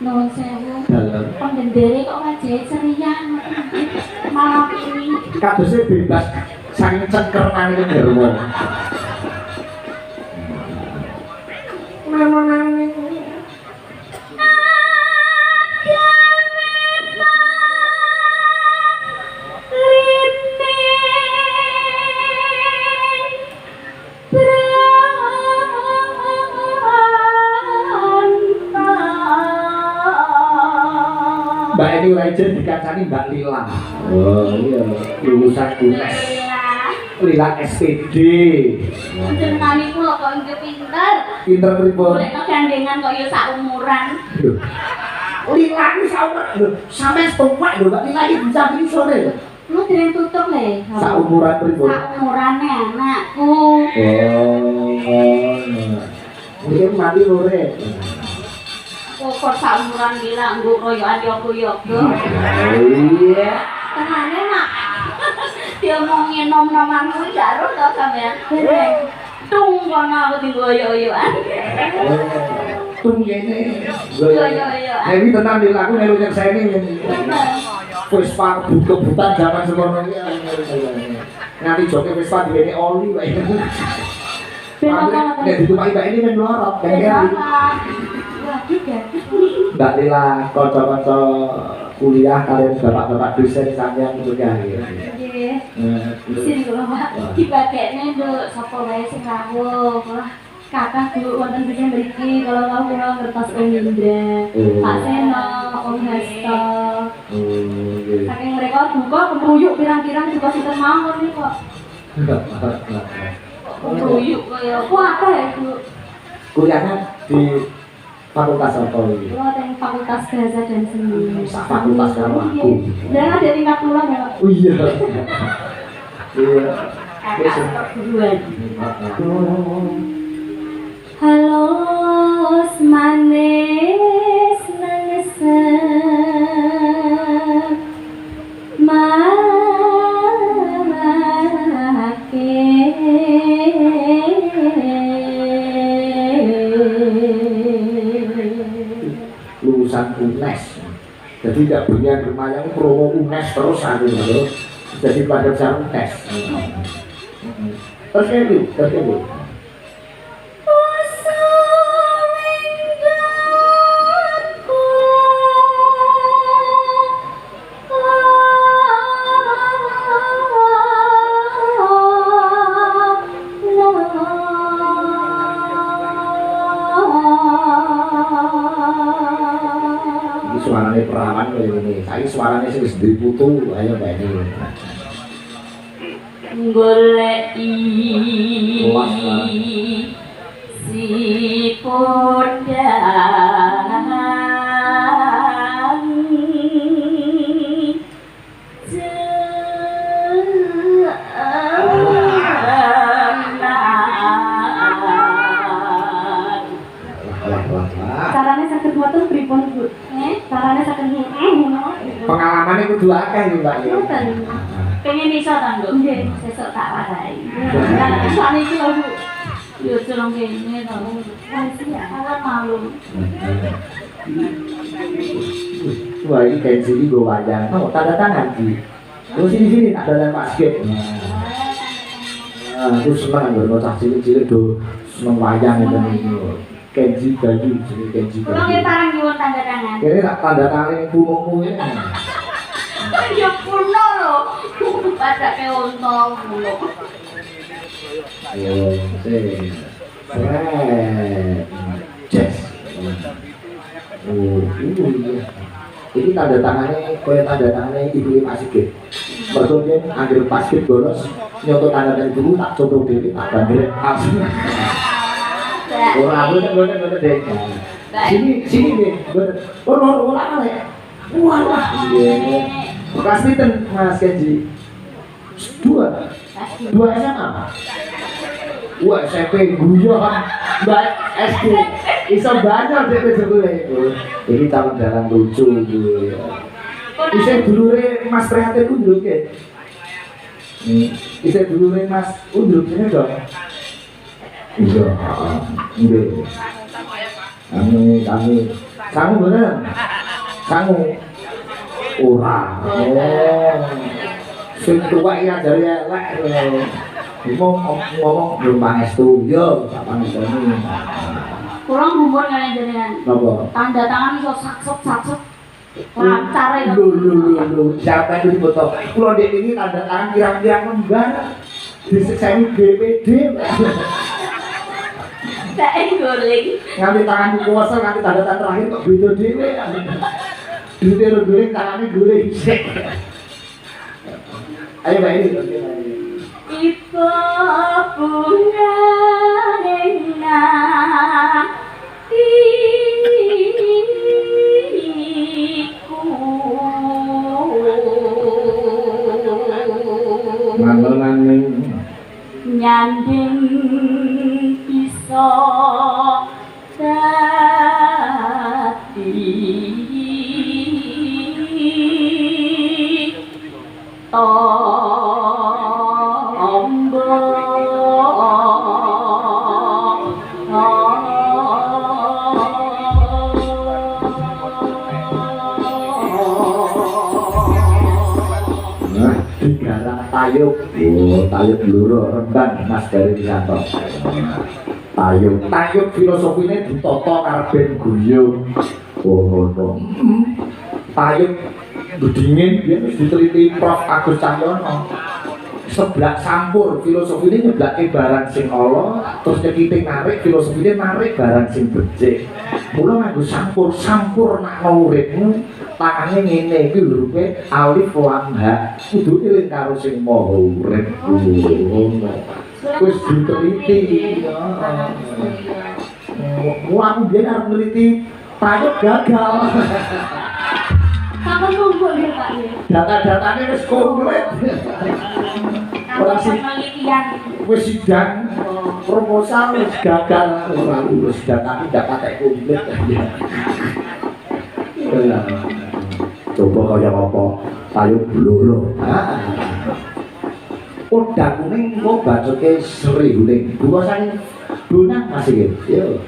Nuwun sewu. Dalem. Pengendara kok wajah ceria malam ini. Kadosnya bebas saking cengker nang garwa. Memang Mbak Eni Rajen dikacani Mbak Lila. Oh iya, lulusan UNES. Lila SPD. Jenengane kula kok inggih pinter. Pinter pripun? Golekno gandengan kok ya sak umuran. Lila iki sawer lho, sampe tuwek lho Mbak Lila iki bisa iki sore. Lu dereng tutup le. Sak umuran pripun? Sak umurane anakku. Oh. Mungkin mati lore. Kok sak umuran gila nggo royokan yogo-yogo. Iya. Tenane mak. Diomongin nom-noman kuwi gak ro to sampean. Tung kono aku digoyo-goyoan. Tung kene. Goyo-goyoan. Dewi tenan di laku melu nyekseni ngene. Wis pak kebutan zaman semono iki. Nanti joke wis pak diwene oli wae. Nek ditumaki Mbak ini men lorot kan. Mbak Lila kanca-kanca kuliah kalian bapak-bapak dosen sampeyan kuliah ya. Nggih. Sini kula Pak. Dibagekne nduk sapa wae sing rawuh. Kakak dulu wonten sing mriki kalau kau kula ngertos Om Indra, Pak Seno, Om Hasto. Saking mereka duka kemruyuk pirang-pirang juga sinten mawon nih kok. Kemruyuk kaya apa ya Bu? Kuliahnya di fakultas apa ini? Kula teng Fakultas Bahasa dan Seni. Fakultas karo aku. Dan ada tingkat kula ya. Oh iya. Iya. Kakak perguruan. Halo manis nangis make lulusan UNES jadi tidak punya rumah yang promo UNES terus aku loh jadi pada cara UNES terus ini suaranya perawan kayak gini, saya suaranya sih sedih putu, ayo Mbak ini. Goleki si podang caranya sakit motor pripun Bu? Caranya sakit pengalamannya kudu akeh nih Mbak. Pengen iso ta, Nduk? Nggih, sesuk tak warai. Soale iki lho, Bu. Yo celong kene to. Wis ya, awak malu. Wah, ini kayak sini gue wajah. Oh, tanda tangan sih. Terus sini ada yang basket. Nah, aku senang gue mau cilik-cilik tuh seneng wayang itu nih. Kenji baju, jadi Kenji baju. Kalau kita parang nyuwun tanda tangan. Kayaknya tak tanda tangan yang kuno ya. Ya kuno loh. Pada ke untung kuno. Ayo, sih. Jazz. Oh, iya. Ini tanda tangannya, kayak tanda tangannya Ibu Mas Sigit. Berikutnya ambil basket bolos, nyoto tanda tangan dulu tak contoh diri, tak bandel langsung. Orang bener deh. Sini nih, bener. Orang ya. Wah, iya. Kelas pinten Mas Kenji? 2 SMA. Wah, SMP guyon. Mbak SD. Iso banyak deh sebetulnya itu. Ini tahun jalan lucu gitu. Bisa dulure Mas Prihatin Undruk ya? Bisa dulure Mas Undruk ini dong? Iya, iya. Kami Sangu bener. Sangu. Ora. Oh. Sing tuwek ya jare elek. Ngomong belum pangestu. Yo, tak pangestuni. Kurang gumun kalian jenengan. Napa? Tanda tangan iso saksut. Lancar ya. Lho, siapa itu foto? Kulo ndek iki tanda tangan pirang-pirang lembar. Disekseni BPD. Saya guling. Nganti tanganku kuwasa nganti tanda tangan terakhir kok beda dhewe. Duite ro guling tangane guling. Ayo Mbak ini. Ibu bunga nengah Mandolan nyanding bisa dadi Tayub, tayub loro remban Mas dari Wiranto. Tayub filosofinya ditata karben guyu. Oh. Tayub dingin dia diteliti Prof Agus Cahyono. Seblak sampur filosofinya nyeblake barang sing Allah, terus nyekite narik filosofinya narik barang sing becik. Mula nganggo sampur nak uripmu tangane ngene iki lho kowe alif lam ha kudu eling karo sing maha urip. Wis diteliti. Wong biyen arep neliti Tayub gagal. Kapan nunggu ya Pak? Data-datanya wis komplit. Ora sih penelitian. Wis sidang proposal wis gagal ora lulus data tidak pakai komplit. Coba kaya apa Tayub loro. Udah kuning kok bacoke Sri Huling. Bukosane Dunang masih yo.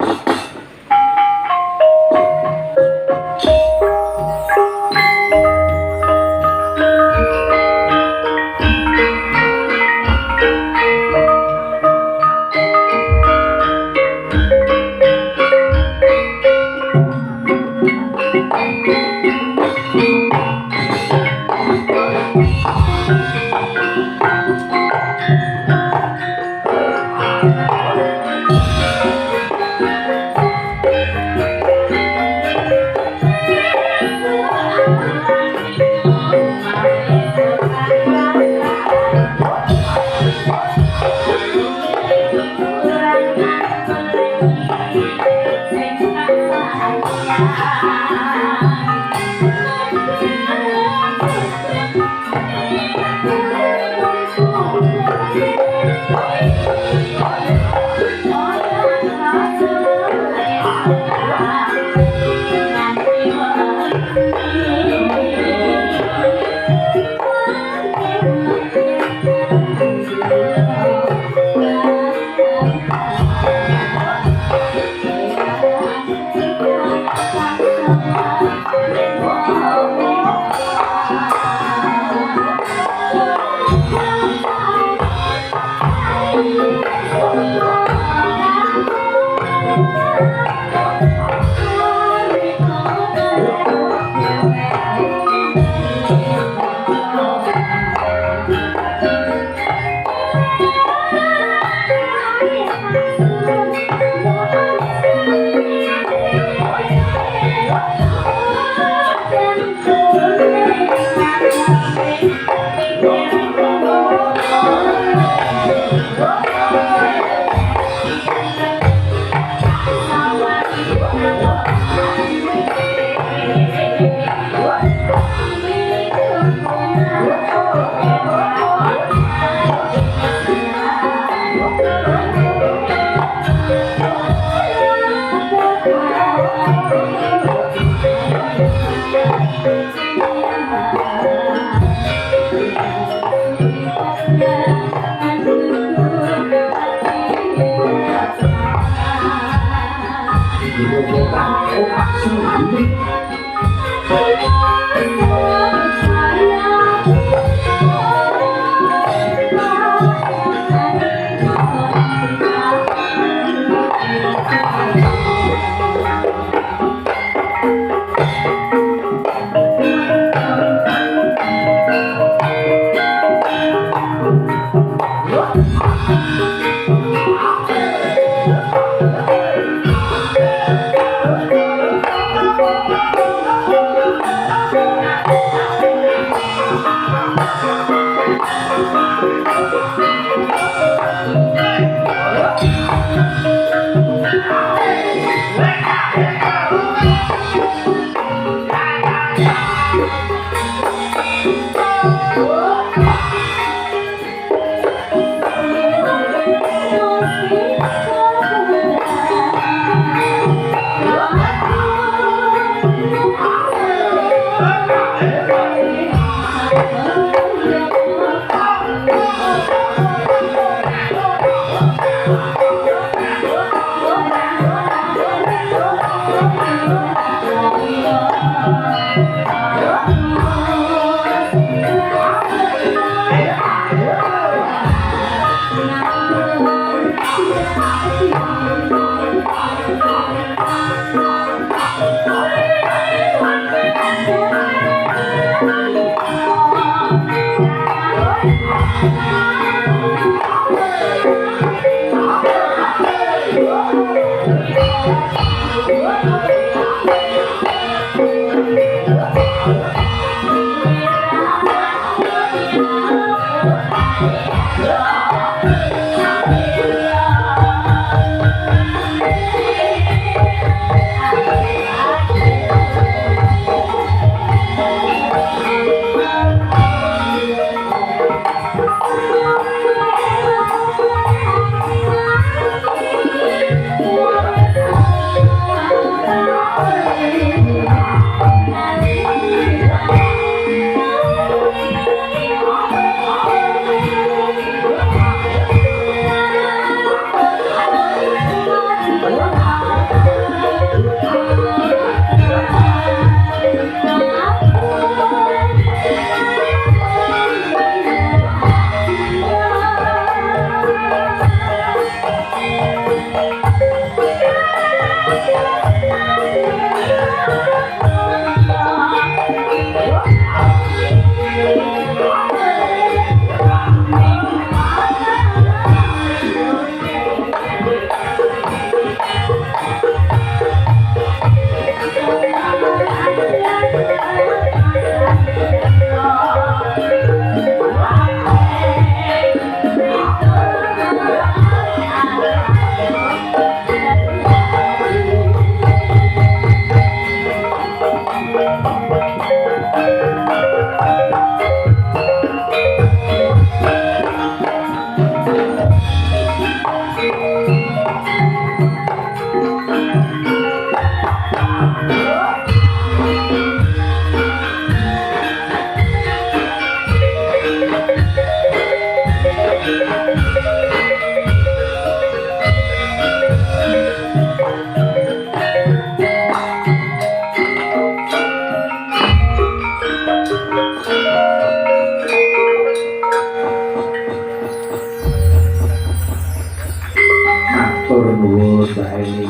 Matur nuwun Mbak Eni.